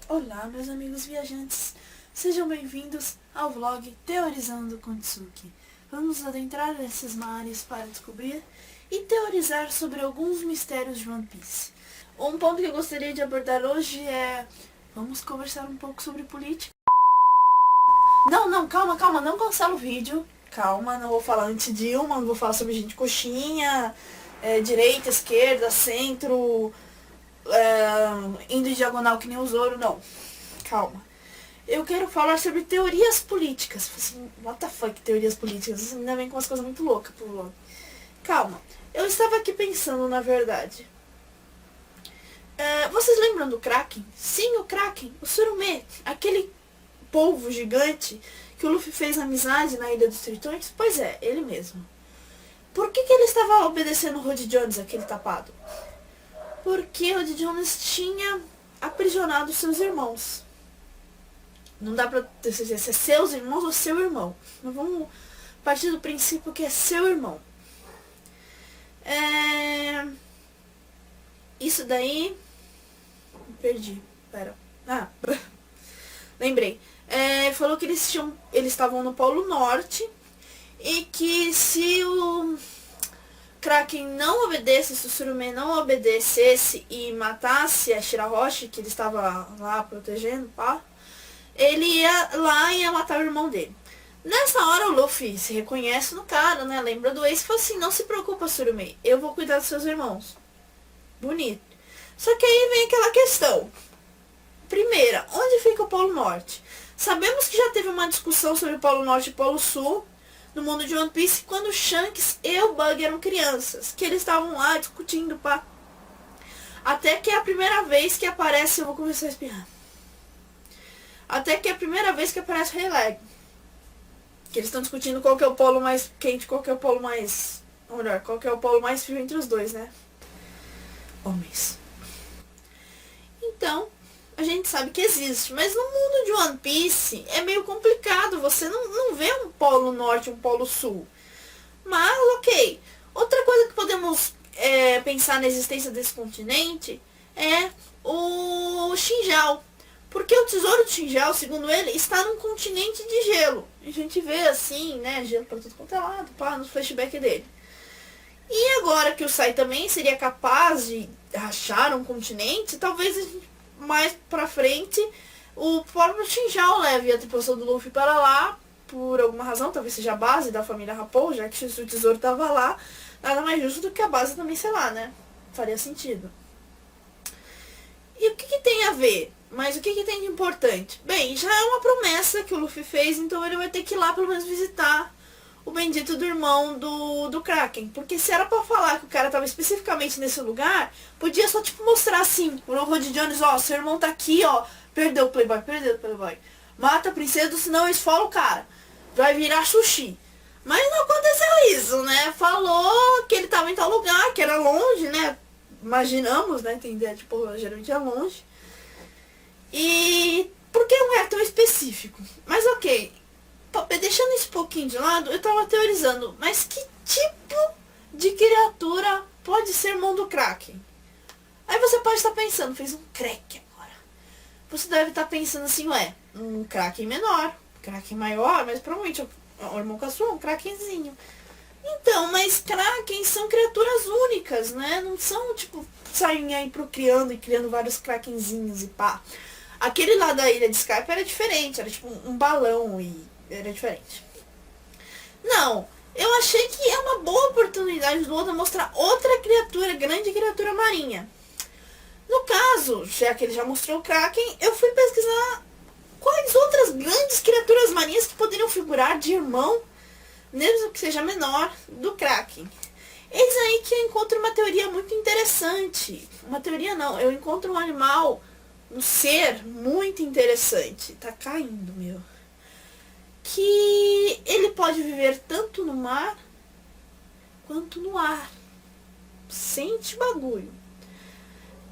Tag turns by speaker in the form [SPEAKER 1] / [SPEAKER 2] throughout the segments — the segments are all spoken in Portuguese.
[SPEAKER 1] Olá, meus amigos viajantes, sejam bem-vindos ao vlog Teorizando com Tsuki. Vamos adentrar nesses mares para descobrir e teorizar sobre alguns mistérios de One Piece. Um ponto que eu gostaria de abordar hoje é... vamos conversar um pouco sobre política. Calma, não cancela o vídeo. Calma, não vou falar anti-Dilma, não vou falar sobre gente coxinha, direita, esquerda, centro... indo em diagonal que nem o Zoro, não. Calma. Eu quero falar sobre teorias políticas. Assim, what the fuck, teorias políticas? Isso ainda vem com umas coisas muito loucas pro vlog. Calma. Eu estava aqui pensando, na verdade. Vocês lembram do Kraken? Sim, o Kraken. O Surume. Aquele polvo gigante que o Luffy fez amizade na Ilha dos Tritões? Pois é, ele mesmo. Por que ele estava obedecendo o Rod Jones, aquele tapado? Porque o Rod Jones tinha aprisionado seus irmãos. Não dá pra dizer se é seus irmãos ou seu irmão. Mas vamos partir do princípio que é seu irmão. Isso daí... perdi. Pera. Lembrei. Falou que eles estavam no Polo Norte e que se o Kraken não obedecesse, se o Surume não obedecesse e matasse a Shirahoshi, que ele estava lá protegendo, pá, ele ia lá e ia matar o irmão dele. Nessa hora o Luffy se reconhece no cara, né? Lembra do Ace e fala assim, não se preocupa, Surume, eu vou cuidar dos seus irmãos. Bonito. Só que aí vem aquela questão. Primeira, onde fica o Polo Norte? Sabemos que já teve uma discussão sobre o Polo Norte e o Polo Sul no mundo de One Piece quando o Shanks e o Bug eram crianças, que eles estavam lá discutindo, pá. Até que é a primeira vez que aparece, eu vou começar a espirrar. Até que é a primeira vez que aparece o Rei Leg. Que eles estão discutindo qual que é o polo mais quente, qual que é o polo mais... ou melhor, qual que é o polo mais frio entre os dois, né? Homens. Então, a gente sabe que existe, mas no mundo de One Piece é meio complicado, você não vê um polo norte e um polo sul. Mas, ok. Outra coisa que podemos pensar na existência desse continente é o Xinjiao. Porque o tesouro de Xinjiao, segundo ele, está num continente de gelo. A gente vê assim, né, gelo pra tudo quanto é lado, pá, no flashback dele. E agora que o Sai também seria capaz de rachar um continente, talvez mais pra frente o próprio Xinjiao leve a tripulação do Luffy para lá, por alguma razão, talvez seja a base da família Rapou, já que o tesouro tava lá, nada mais justo do que a base também, sei lá, né? Faria sentido. E o que tem a ver? Mas o que tem de importante? Bem, já é uma promessa que o Luffy fez, então ele vai ter que ir lá pelo menos visitar o bendito do irmão do Kraken. Porque se era pra falar que o cara tava especificamente nesse lugar, podia só, tipo, mostrar assim, pro Rod Jones, ó, seu irmão tá aqui, ó, perdeu o Playboy. Mata a princesa, senão esfola o cara. Vai virar sushi. Mas não aconteceu isso, né? Falou que ele tava em tal lugar, que era longe, né? Imaginamos, né? Tem ideia, tipo, geralmente é longe. E por que não é tão específico? Mas ok, deixando isso um pouquinho de lado, eu tava teorizando, mas que tipo de criatura pode ser irmão do Kraken? Aí você pode estar pensando, fez um crack agora. Você deve estar pensando assim, um Kraken menor, Kraken maior, mas provavelmente o irmão caçula, um Krakenzinho. Então, mas Krakens são criaturas únicas, né? Não são, tipo, saem aí procriando e criando vários Krakenzinhos e pá. Aquele lá da ilha de Skype era diferente, era tipo um balão e era diferente. Não, eu achei que é uma boa oportunidade do Oda mostrar outra criatura, grande criatura marinha. No caso, já que ele já mostrou o Kraken, eu fui pesquisar quais outras grandes criaturas marinhas que poderiam figurar de irmão, mesmo que seja menor, do Kraken. Eis aí que eu encontro uma teoria muito interessante. Uma teoria não, eu encontro um animal, um ser muito interessante. Tá caindo, meu. Que ele pode viver tanto no mar quanto no ar. Sente bagulho.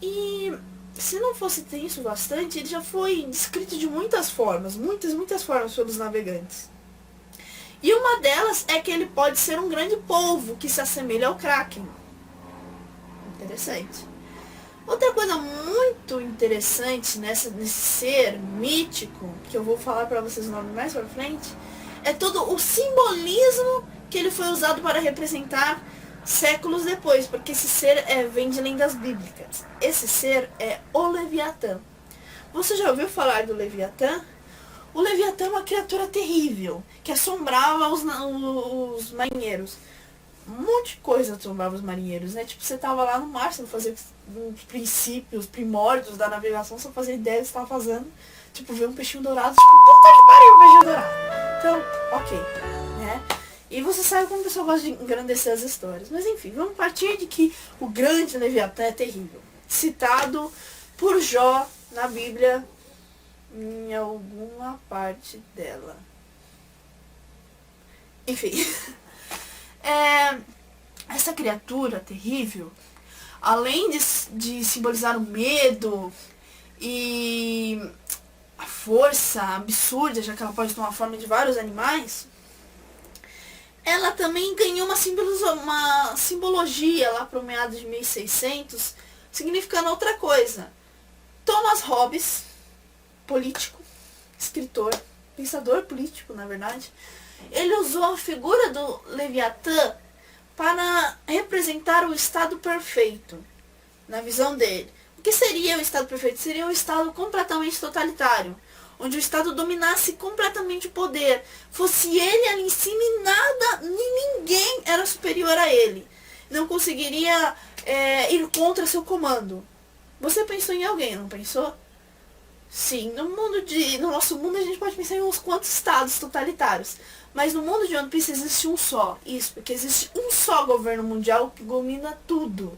[SPEAKER 1] E se não fosse tenso bastante, ele já foi descrito de muitas formas. Muitas formas pelos navegantes. E uma delas é que ele pode ser um grande polvo que se assemelha ao Kraken. Interessante. Outra coisa muito interessante nesse ser mítico, que eu vou falar para vocês o nome mais pra frente, é todo o simbolismo que ele foi usado para representar séculos depois, porque esse ser vem de lendas bíblicas. Esse ser é o Leviatã. Você já ouviu falar do Leviatã? O Leviatã é uma criatura terrível, que assombrava os marinheiros. Um monte de coisa assombrava os marinheiros, né? Tipo, você tava lá no mar, você não fazia os princípios, os primórdios da navegação, você não fazia ideia do que você tava fazendo. Tipo, ver um peixinho dourado, tipo, puta que pariu, um peixinho dourado. Então, ok, né? E você sabe como o pessoal gosta de engrandecer as histórias. Mas enfim, vamos partir de que o grande Leviatã é terrível. Citado por Jó na Bíblia, em alguma parte dela. Enfim. Essa criatura terrível, além de simbolizar o medo e a força absurda, já que ela pode tomar forma de vários animais, ela também ganhou uma simbologia lá para o meados de 1600, significando outra coisa. Thomas Hobbes, político, escritor, pensador político, na verdade, ele usou a figura do Leviatã para representar o estado perfeito, na visão dele. O que seria o estado perfeito? Seria um estado completamente totalitário, onde o estado dominasse completamente o poder, fosse ele ali em cima e nada, nem ninguém era superior a ele. Não conseguiria ir contra seu comando. Você pensou em alguém, não pensou? Sim, no nosso mundo a gente pode pensar em uns quantos estados totalitários. Mas no mundo de One Piece existe um só. Isso, porque existe um só governo mundial que domina tudo.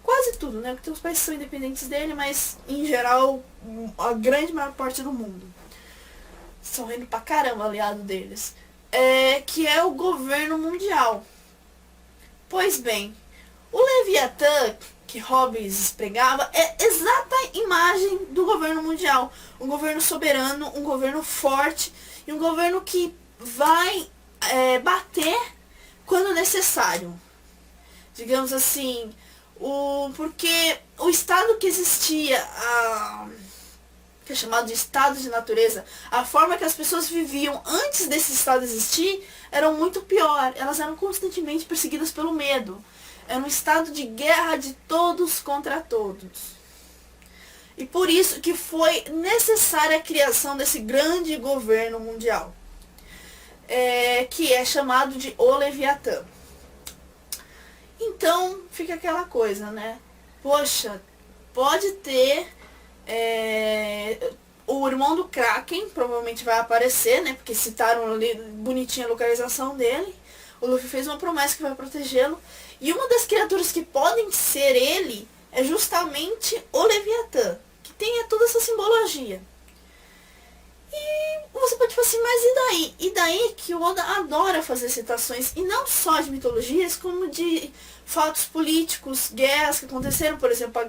[SPEAKER 1] Quase tudo, né? Porque tem os países que são independentes dele, mas em geral a grande maior parte do mundo. São reino pra caramba aliado deles. Que é o governo mundial. Pois bem, o Leviatã que Hobbes pregava é exata imagem do governo mundial. Um governo soberano, um governo forte e um governo que vai bater quando necessário. Digamos assim, porque o estado que existia, que é chamado de estado de natureza, a forma que as pessoas viviam antes desse estado existir, era muito pior. Elas eram constantemente perseguidas pelo medo. Era um estado de guerra de todos contra todos. E por isso que foi necessária a criação desse grande governo mundial, que é chamado de O Leviatã. Então, fica aquela coisa, né? Poxa, pode ter o irmão do Kraken, provavelmente vai aparecer, né? Porque citaram ali bonitinha a localização dele. O Luffy fez uma promessa que vai protegê-lo. E uma das criaturas que podem ser ele é justamente o Leviatã, que tem toda essa simbologia. E você pode falar assim, mas e daí? E daí que o Oda adora fazer citações, e não só de mitologias, como de fatos políticos, guerras que aconteceram, por exemplo,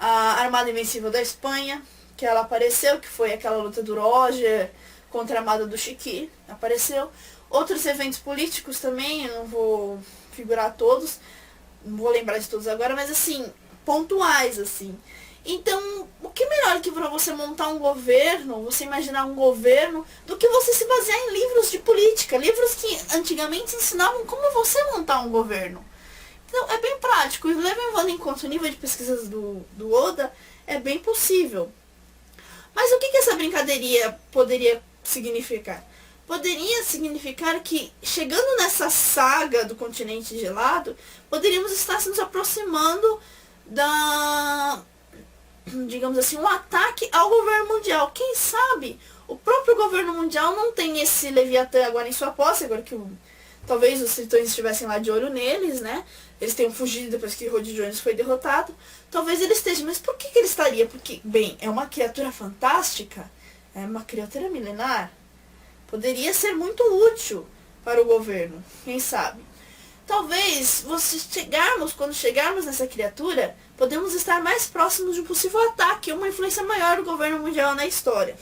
[SPEAKER 1] a Armada Invencível da Espanha, que ela apareceu, que foi aquela luta do Roger contra a Armada do Chiqui, apareceu. Outros eventos políticos também, eu não vou figurar todos, não vou lembrar de todos agora, mas assim, pontuais, assim. Então, o que melhor que para você montar um governo, você imaginar um governo, do que você se basear em livros de política, livros que antigamente ensinavam como você montar um governo. Então, é bem prático, e levando em conta o nível de pesquisas do Oda, é bem possível. Mas o que essa brincadeirinha poderia significar? Poderia significar que, chegando nessa saga do continente gelado, poderíamos estar se nos aproximando digamos assim, um ataque ao governo mundial. Quem sabe o próprio governo mundial não tem esse Leviatã agora em sua posse, agora que talvez os tritões estivessem lá de olho neles, né? Eles tenham fugido depois que Rod Jones foi derrotado. Talvez ele esteja, mas por que ele estaria? Porque, bem, é uma criatura fantástica, é uma criatura milenar. Poderia ser muito útil para o governo, quem sabe. Talvez, quando chegarmos nessa criatura, podemos estar mais próximos de um possível ataque, uma influência maior do governo mundial na história.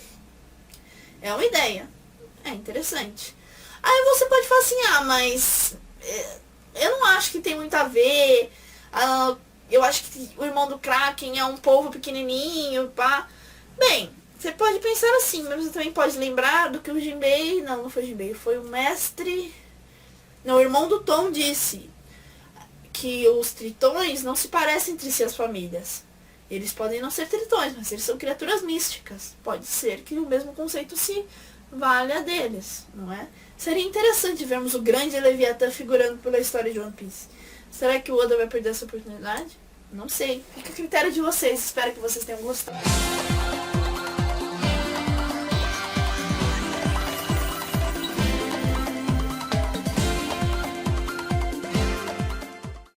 [SPEAKER 1] É uma ideia. É interessante. Aí você pode falar assim, mas eu não acho que tem muito a ver. eu acho que o irmão do Kraken é um polvo pequenininho, pá. Bem, você pode pensar assim, mas você também pode lembrar do que o Jinbei... Não foi o Jinbei, foi o mestre... Não, o irmão do Tom disse que os tritões não se parecem entre si as famílias. Eles podem não ser tritões, mas eles são criaturas místicas. Pode ser que o mesmo conceito se valha deles, não é? Seria interessante vermos o grande Leviatã figurando pela história de One Piece. Será que o Oda vai perder essa oportunidade? Não sei. Fica a critério de vocês. Espero que vocês tenham gostado.